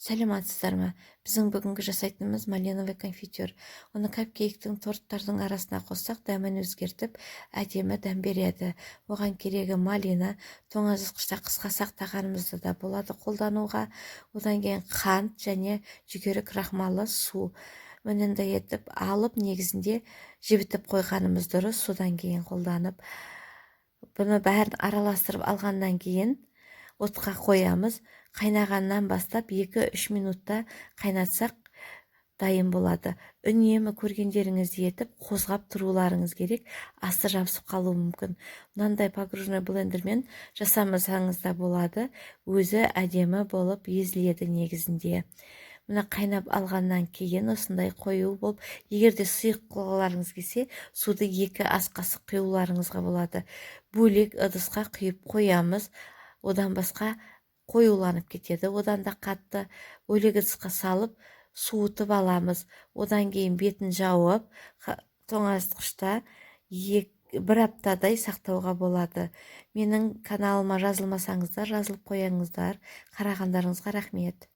Сәлеметсіздер ме? Біздің бүгінгі жасайтынымыз малиновый конфитюр. Оны капкейктің, торттардың арасына қоссақ, дәмін өзгертіп, әдемі дәм береді. Оған керегі малина, тоңазытқышта қысқа сақтағанымызда да болады қолдануға. Одан кейін қант және жүгері крахмалы су. Мінінді етіп алып, негізінде жібітіп қойғанымыз дұрыс, содан кейін қолданып. Бұны бәрін араластырып алғаннан кейін отқа қоямыз. Қайнағаннан бастап 2-3 минутта қайнатсақ дайын болады. Үнемі көргендеріңізді етіп қозғап тұруларыңыз керек, асты жабысып қалуы мүмкін. Мынандай погружной блендермен жасамасаңыз да болады, өзі әдемі болып езіледі негізінде. Мына қайнап алғаннан кейін осындай қою болып, егерде сұйық қылғыларыңыз келсе, суды 2 ас қасық құюларыңызға болады. Бөлек ыдысқа құйып қоямыз. Одан басқа қоюланып кетеді. Одан да қатты бөлек ыдысқа салып суытып аламыз. Одан кейін бетін жауып, тоңазытқышта 1 аптадай сақтауға болады. Менің каналыма жазылмасаңыздар, жазылып қояңыздар. Қарағандарыңызға рахмет.